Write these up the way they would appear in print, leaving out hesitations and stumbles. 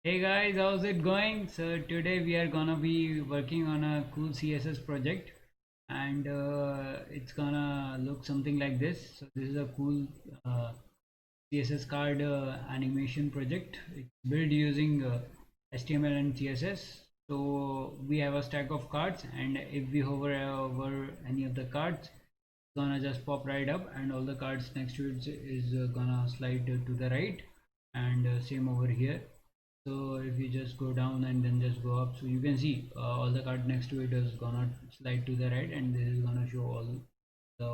Hey guys, how's it going? So today we are gonna be working on a cool CSS project, and it's gonna look something like this. So this is a cool CSS card animation project. It's built using HTML and CSS. So we have a stack of cards, and if we hover over any of the cards, it's gonna just pop right up, and all the cards next to it is gonna slide to the right, and same over here. So if you just go down and then just go up, so you can see all the card next to it is gonna slide to the right, and this is gonna show all the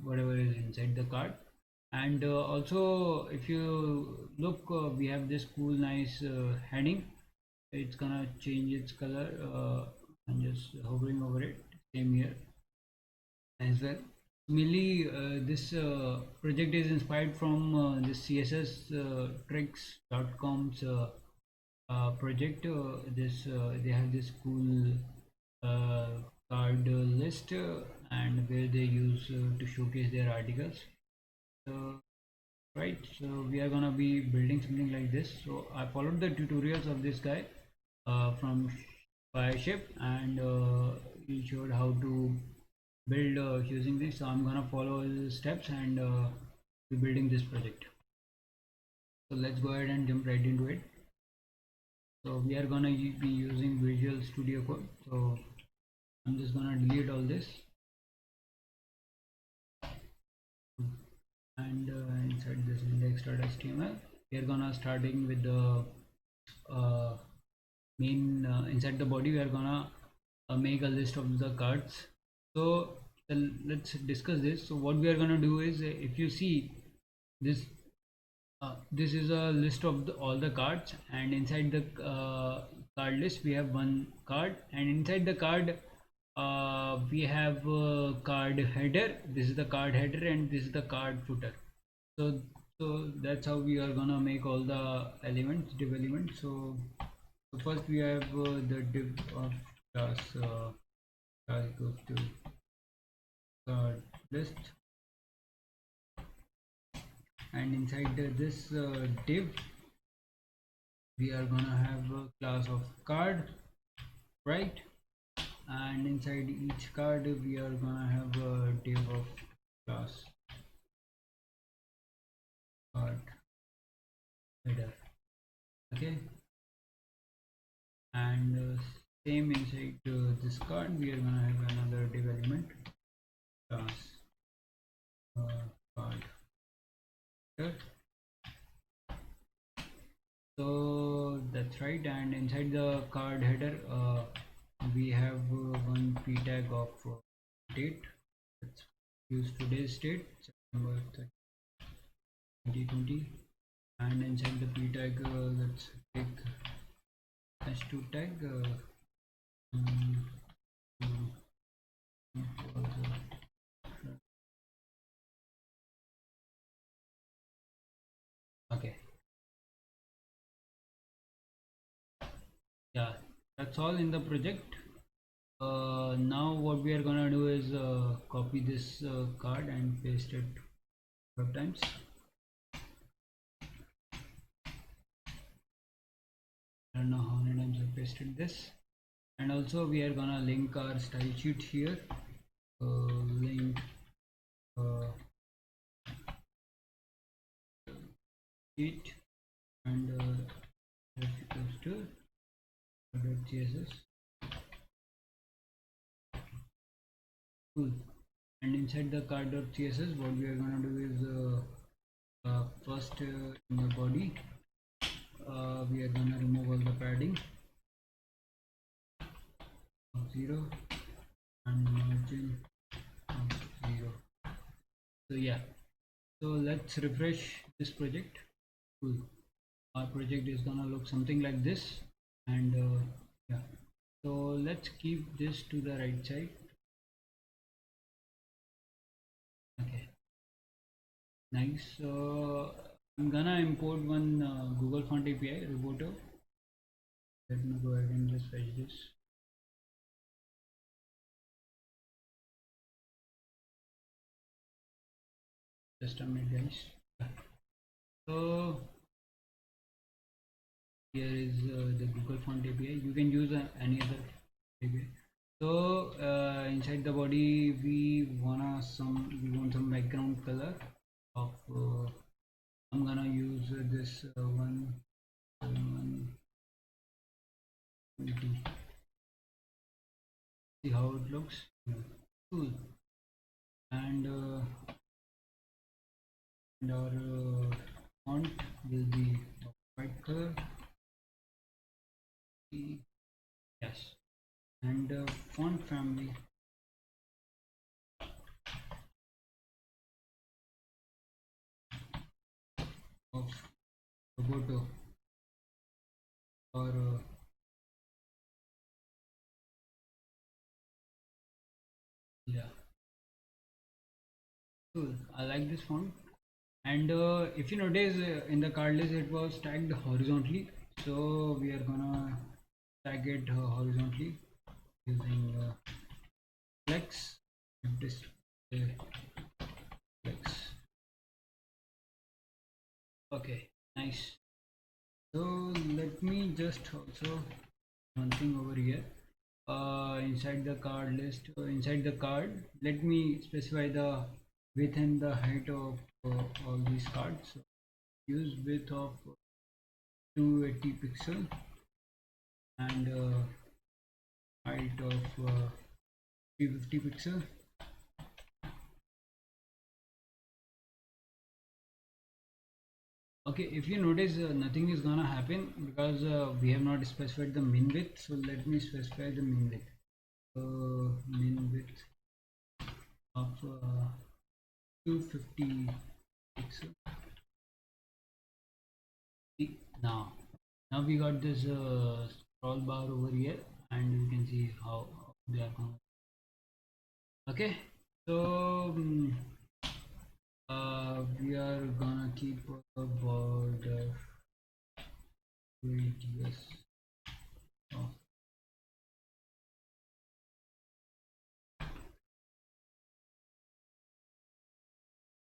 whatever is inside the card. And also if you look, we have this cool nice heading. It's gonna change its color, and just hovering over it, same here as well. Mainly this project is inspired from this css tricks.com's project. This They have this cool uh, card list, and where they use to showcase their articles. So right, so we are gonna be building something like this. So I followed the tutorials of this guy from Fireship, and he showed how to build using this. So I'm gonna follow his steps and be building this project. So let's go ahead and jump right into it. So we are gonna be using Visual Studio Code. So I'm just gonna delete all this, and inside this index.html we are gonna starting with the uh, main, inside the body we are gonna make a list of the cards. So let's discuss this. So what we are gonna do is, if you see this, this is a list of all the cards, and inside the card list we have one card, and inside the card we have card header. This is the card header, and this is the card footer. So that's how we are gonna make all the elements, div elements. So first we have the div of class, class equals to card list, and inside this div we are gonna have a class of card, right? And inside each card we are gonna have a div of class card header. Okay, and same inside this card we are gonna have another div element, class card header. So that's right, and inside the card header we have one p tag of date. Let's use today's date, September 2020, and inside the p tag let's take h2 tag, um, okay, yeah, that's all in the project. Now what we are gonna do is copy this card and paste it 5 times. I don't know how many times I pasted this. And also we are gonna link our style sheet here. Link uh, sheet, and equals to .css. Cool. And inside the card.css, what we are gonna do is first, in the body we are gonna remove all the padding of 0 and margin of 0. So yeah, so let's refresh this project. Cool. Our project is gonna look something like this, and yeah, so let's keep this to the right side. Okay, nice. So I'm gonna import one Google Font API, Roboto. Let me go ahead and just fetch this. Just a minute, guys. So Here is the Google Font API. You can use any other API. So inside the body we want some background color of I'm gonna use this one. See how it looks. Cool. And our font will be of white color. Yes. And font family of Roboto or yeah. Cool. I like this font. And if you notice in the card list it was tagged horizontally, so we are gonna tag it horizontally using flex display flex. Okay, nice. So let me just also one thing over here. Inside the card list, inside the card, let me specify the width and the height of all these cards. So use width of 280 pixel and height of 350 pixel. Okay, if you notice nothing is gonna happen because we have not specified the min width, so let me specify the min width. Min width of 250 pixel. Now we got this scroll bar over here and you can see how they are going. Okay, so we are gonna keep a border radius of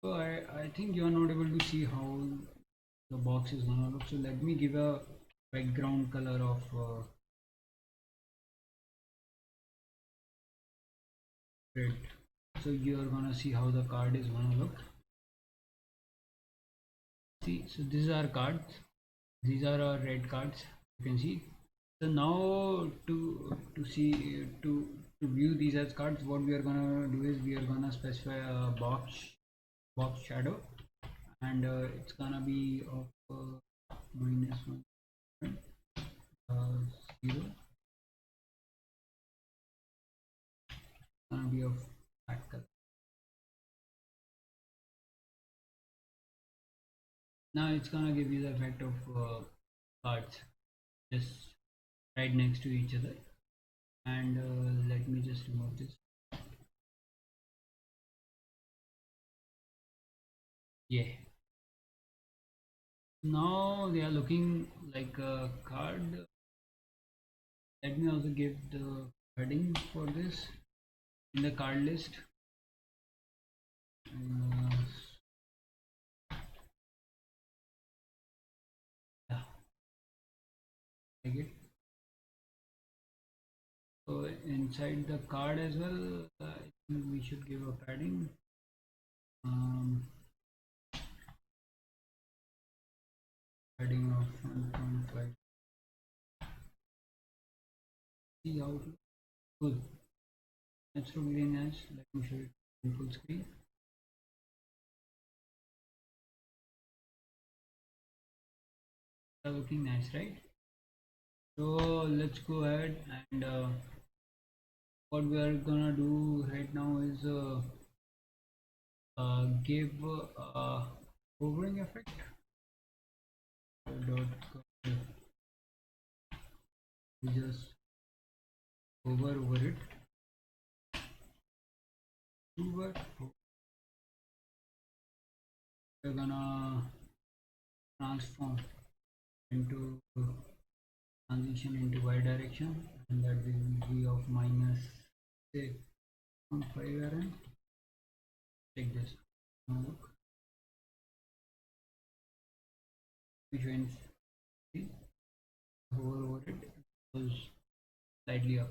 so I think you are not able to see how the box is gonna look, so let me give a background color of red, so you are gonna see how the card is gonna look. See, so these are cards, these are our red cards, you can see. So now to see to view these as cards, what we are gonna do is we are gonna specify a box shadow, and it's gonna be of -1 0, gonna be of that color. Now it's gonna give you the effect of cards just right next to each other. And let me just remove this. Yeah, now they are looking like a card. Let me also give the heading for this in the card list. uh, yeah, like it. So inside the card as well, I think we should give a padding. um, Padding of 1.5. See how it looks. Good. That's really nice. Let me show it in full screen. They're looking nice, right? So let's go ahead and what we are gonna do right now is give hovering effect. Dot we just hover over it. Hover. We're gonna transform into transition into y direction, and that will be of minus say 0.5 rn. Take this. Now look, which one? goes slightly up.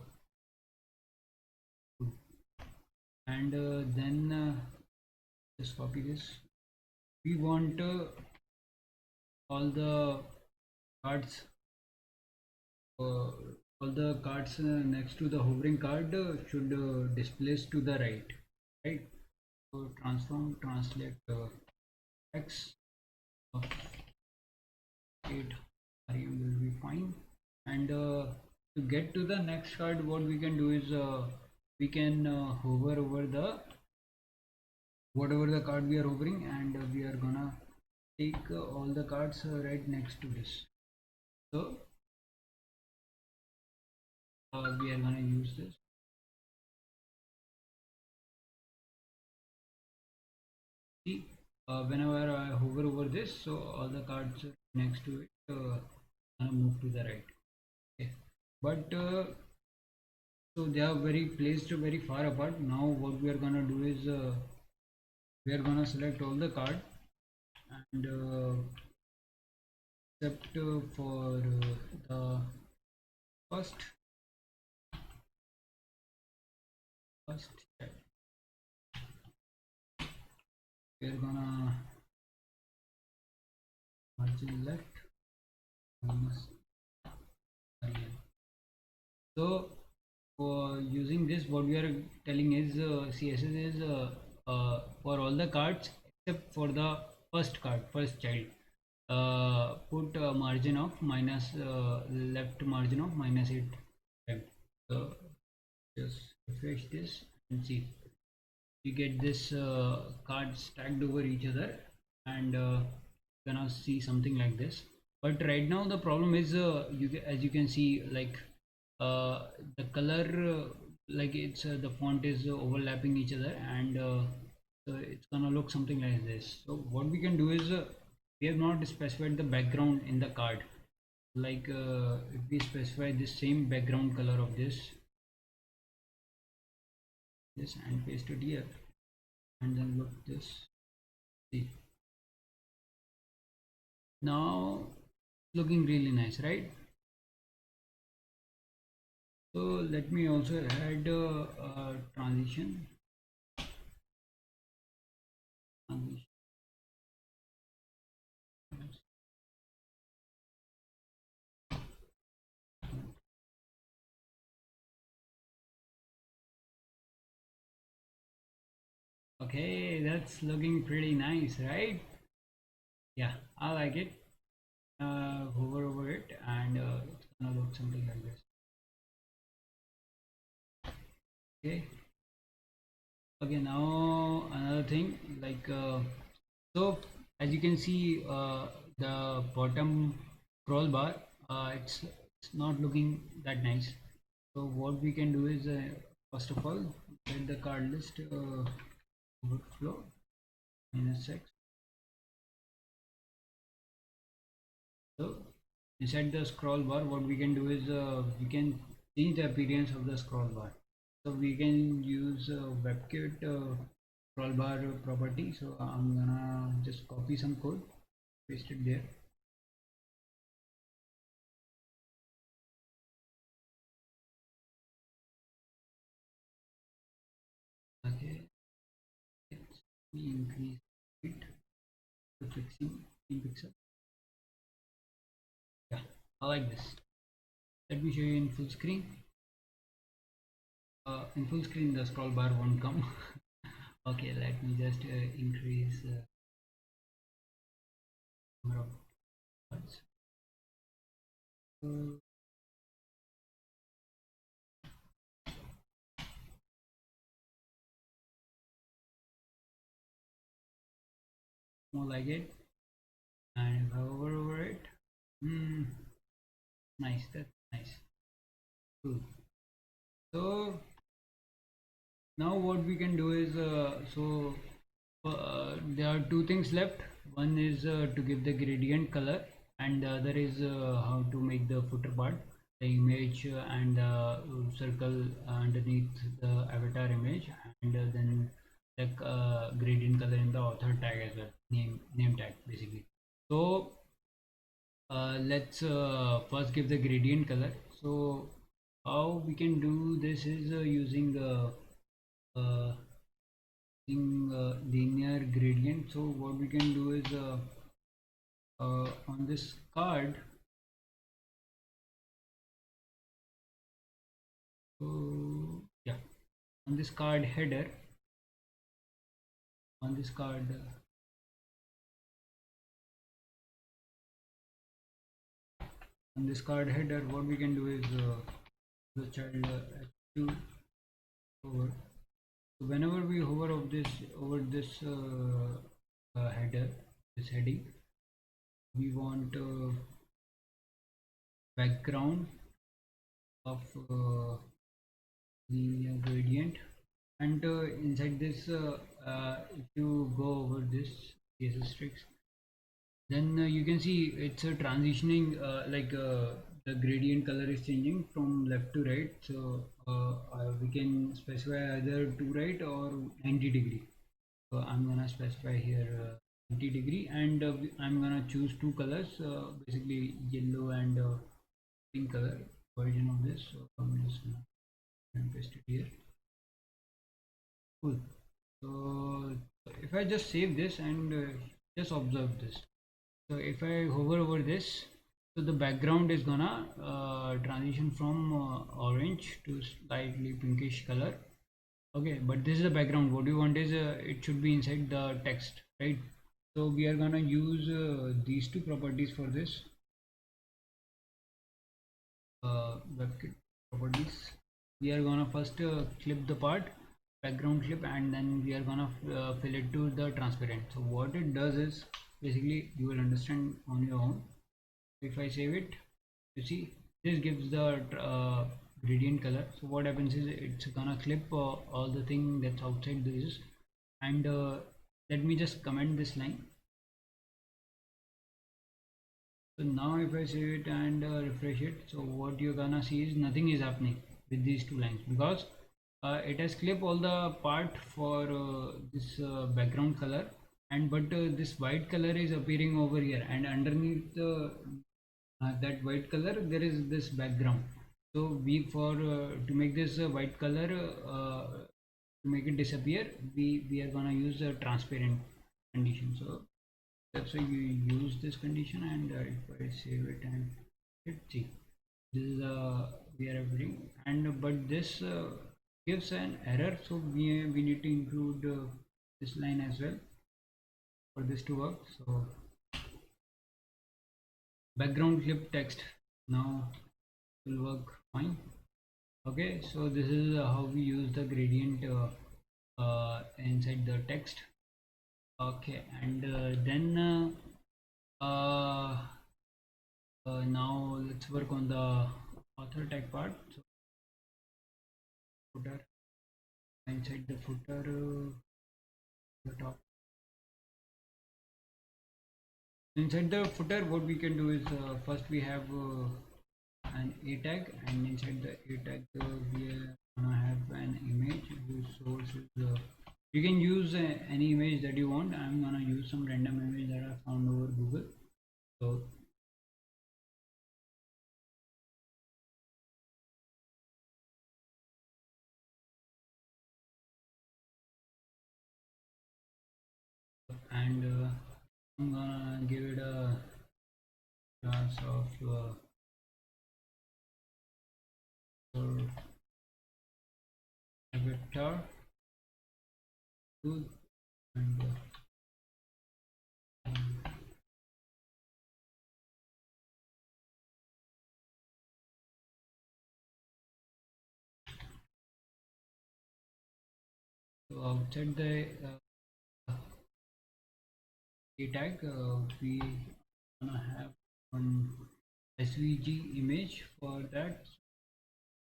And then just copy this. We want all the cards uh, all the cards next to the hovering card should displace to the right. So transform translate x of 8 rem will be fine. And to get to the next card, what we can do is we can hover over the whatever the card we are hovering, and we are gonna take all the cards right next to this. So we are gonna use this. See, whenever I hover over this, so all the cards next to it move to the right. Okay, but so they are very placed very far apart. Now what we are gonna do is we are gonna select all the card, and except for the first first chat, we are gonna margin left minus REM. So for using this, what we are telling is CSS is for all the cards except for the first card, first child. Put a margin of minus left margin of -8. Right. So just refresh this and see. You get this cards stacked over each other, and gonna see something like this. But right now the problem is as you can see, like the color like it's the font is overlapping each other, and so it's gonna look something like this. So what we can do is we have not specified the background in the card. Like if we specify the same background color of this and paste it here, and then look this. See, now looking really nice, right? So let me also add a transition. Okay, that's looking pretty nice, right? Yeah, I like it. Hover over it, and it's gonna look something like this. Okay. Okay, now another thing, like so as you can see, the bottom scroll bar, it's not looking that nice. So what we can do is first of all, get the card list overflow -x. So inside the scroll bar, what we can do is we can change the appearance of the scroll bar. So we can use WebKit scroll bar property. So I'm gonna just copy some code, paste it there. Okay, let me increase it to 15 pixel. Yeah, I like this. Let me show you in full screen. In full screen, the scroll bar won't come. Okay, let me just increase number of words. More like it, and hover over it. Nice, that's nice. Cool. So now what we can do is there are two things left. One is to give the gradient color, and the other is how to make the footer part, the image and the circle underneath the avatar image, and then the gradient color in the author tag as well, name tag basically. So let's first give the gradient color. So how we can do this is uh, using linear gradient. So what we can do is on this card, so yeah, on this card header, on this card on this card header, what we can do is the child h2 over. So whenever we hover over this header, this heading, we want background of linear gradient, and inside this, if you go over this CSS tricks, then you can see it's a transitioning, the gradient color is changing from left to right. So we can specify either to right or 90 degree. So I'm gonna specify here 90 degree, and I'm gonna choose two colors, basically yellow and pink color version of this. So I'm just gonna paste it here. Cool. So if I just save this and just observe this. So if I hover over this, so the background is gonna transition from orange to slightly pinkish color. Okay, but this is the background. What you want is it should be inside the text, right? So we are gonna use these two properties for this WebKit properties. We are gonna first clip the part, background clip, and then we are gonna fill it to the transparent. So what it does is basically you will understand on your own. If I save it, you see this gives the gradient color. So what happens is it's gonna clip all the thing that's outside this, and let me just comment this line. So now if I save it and refresh it, so what you're gonna see is nothing is happening with these two lines, because it has clipped all the part for this background color, and but this white color is appearing over here, and underneath that white color there is this background. So we for to make this white color, to make it disappear, we are gonna use a transparent condition. So that's why you use this condition, and if I save it and hit see, this is we are reading, and but this gives an error. So we need to include this line as well for this to work. So background clip text now will work fine. Okay, so this is how we use the gradient inside the text. Okay, and then now let's work on the author tag part. So footer, inside the footer, the top, inside the footer, what we can do is first we have an a tag, and inside the a tag we are gonna have an image whose source is you can use any image that you want. I'm gonna use some random image that I found over Google. So and I'm gonna give it a class of vector tool, and so outside the a tag, we gonna have one SVG image. For that,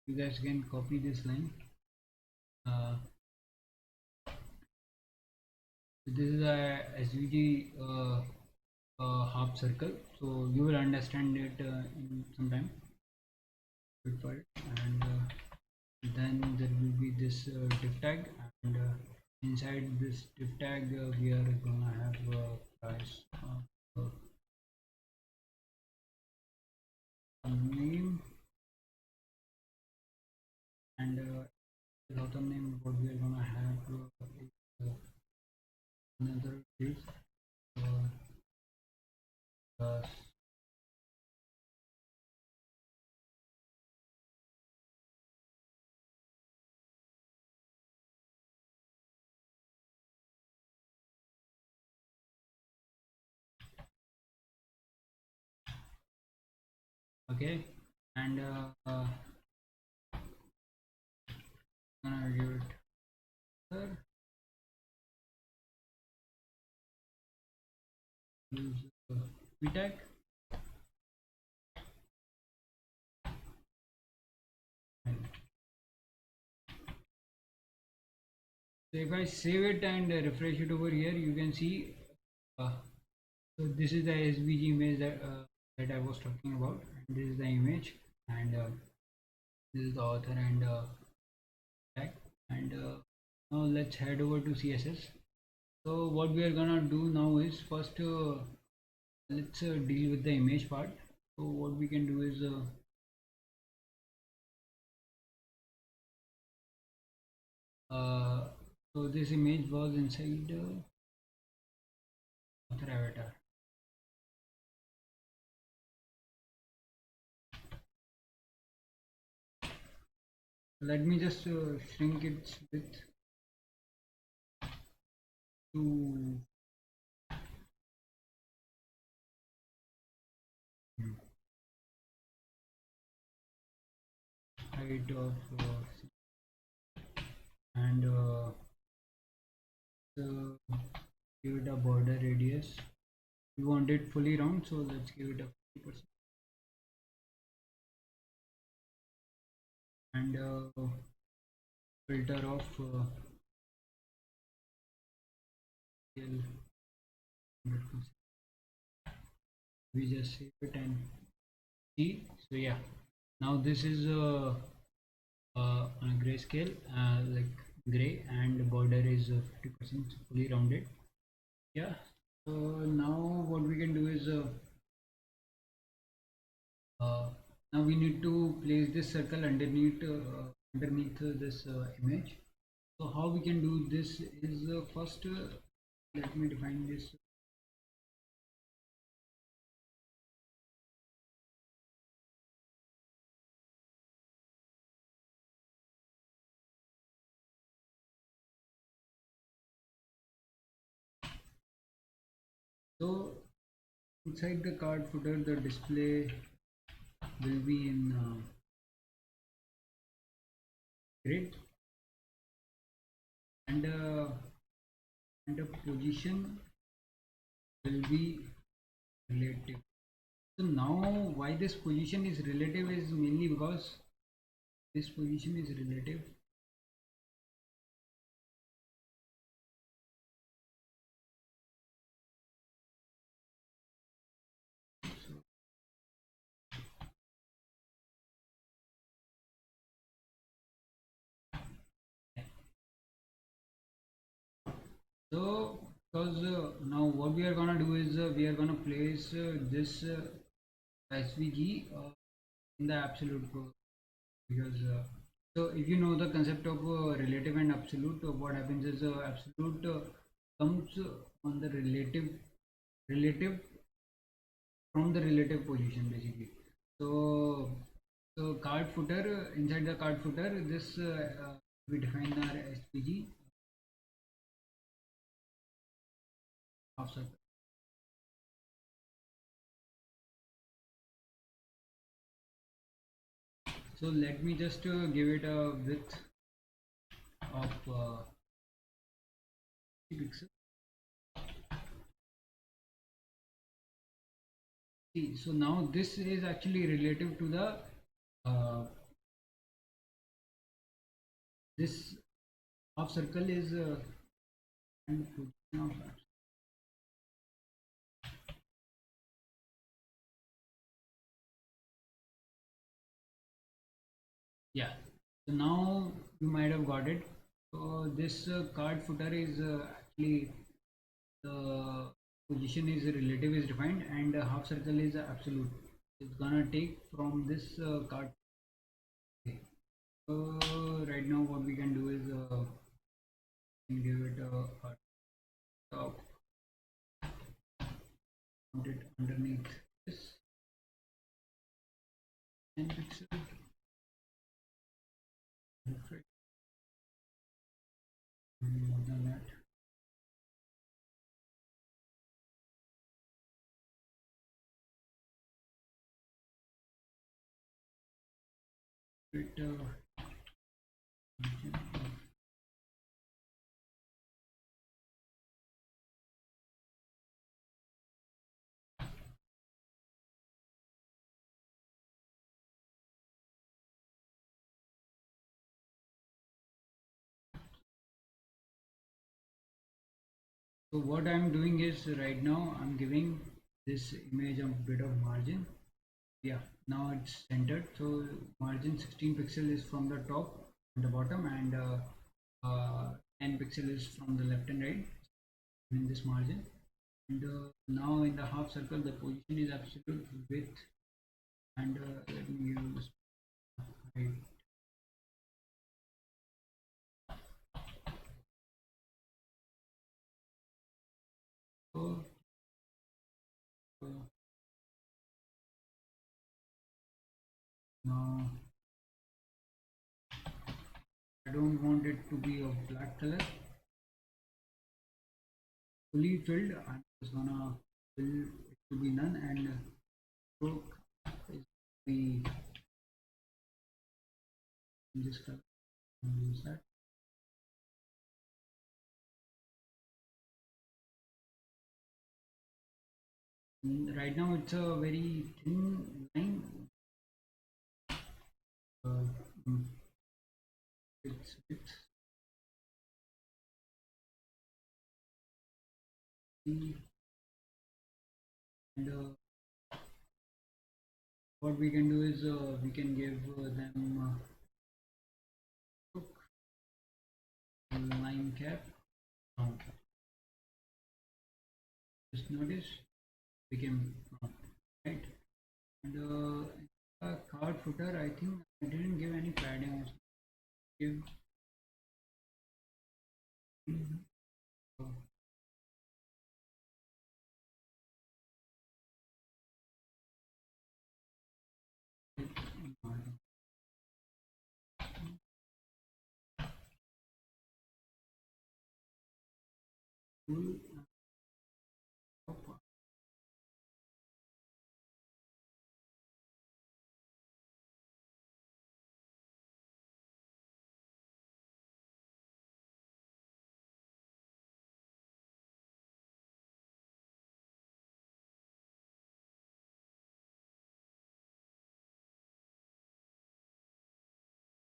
you guys can copy this line. Uh, this is a SVG half circle, so you will understand it in some time. And then there will be this div tag, and inside this div tag we are gonna have price name, and the author name what we are gonna have is another is uh, okay, and gonna give it here, use tag. So if I save it and refresh it over here, you can see. Uh, so this is the SVG image that I was talking about, and this is the image, and this is the author and tag. And now let's head over to CSS. So what we are gonna do now is first let's deal with the image part. So what we can do is so this image was inside author avatar. Let me just shrink its width to height of and give it a border radius. We want it fully round, so let's give it a 50%. And filter of scale 100%. We just save it and see. So yeah, now this is on a grayscale, like gray, and the border is 50% fully rounded. Yeah. So now what we can do is now we need to place this circle underneath this image. So how we can do this is first let me define this. So inside the card footer, the display will be in grid, and the position will be relative. So now why this position is relative is mainly because this position is relative. So because now what we are gonna do is we are gonna place this SVG in the absolute because so if you know the concept of relative and absolute, what happens is absolute comes on the relative from the relative position basically. So so card footer inside the card footer this we define our SVG half circle. So let me just give it a width of 50 pixels. See, so now this is actually relative to the this half circle is and position of yeah. So now you might have got it. So this card footer is actually the position is relative is defined and half circle is absolute. It's gonna take from this card. Okay. So right now what we can do is we can give it a top, put it underneath this 10 pixel, refresh, more than that. It so what I'm doing is right now I'm giving this image a bit of margin. Yeah, now it's centered. So margin 16 pixel is from the top and the bottom, and 10 pixel is from the left and right in this margin. And now in the half circle the position is absolute width, and let me use height. So, uh, now I don't want it to be of black color fully filled. I'm just gonna fill it to be none, and stroke is be in this color. Use that. Right now it's a very thin line. uh, mm, it's and what we can do is we can give them line cap. um, just notice became right. And card footer, I think I didn't give any padding. Give uh, full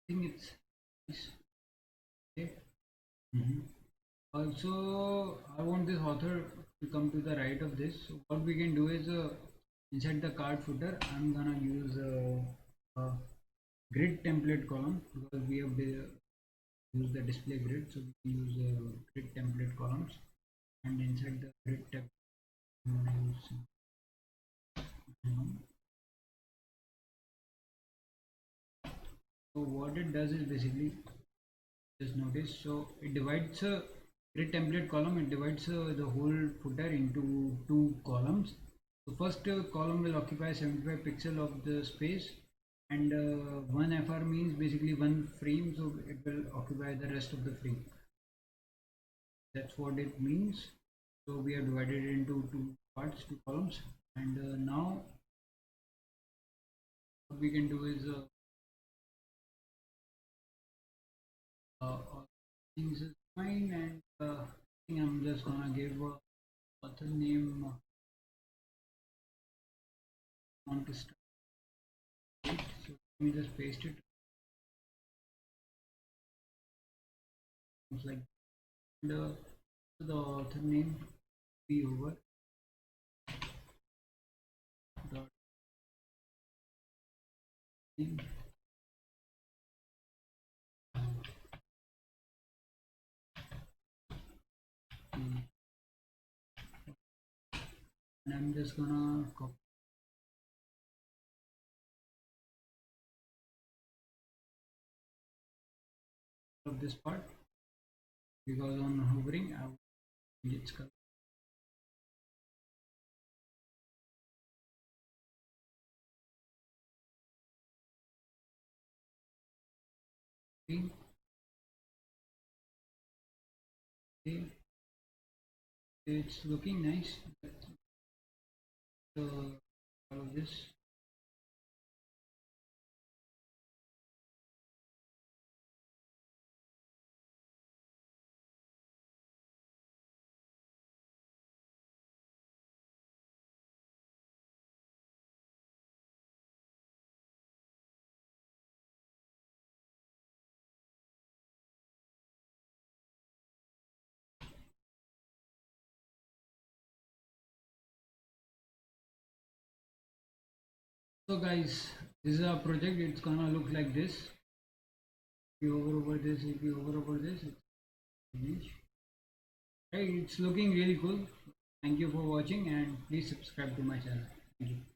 thing. It's nice. Okay. Mhm. Also, I want this author to come to the right of this. So what we can do is inside the card footer, I'm gonna use a grid template column because we have use the display grid, so we can use grid template columns. And inside the grid tab, I'm gonna use minimum. So what it does is basically, just notice, so it divides grid template column, it divides the whole footer into two columns. The first column will occupy 75 pixel of the space, and one FR means basically one frame, so it will occupy the rest of the frame. That's what it means. So we have divided it into two parts, two columns, and now what we can do is all things is fine, and I think I'm just gonna give author name on to start. So let me just paste it. It's like, and the author name be over dot name. And I'm just gonna copy of this part, because on hovering I will change its color. Okay, okay, it's looking nice. So all of this. So guys, this is our project. It's gonna look like this. If you hover over this, if you hover over this, it's image. Right, it's looking really cool. Thank you for watching and please subscribe to my channel. Thank you.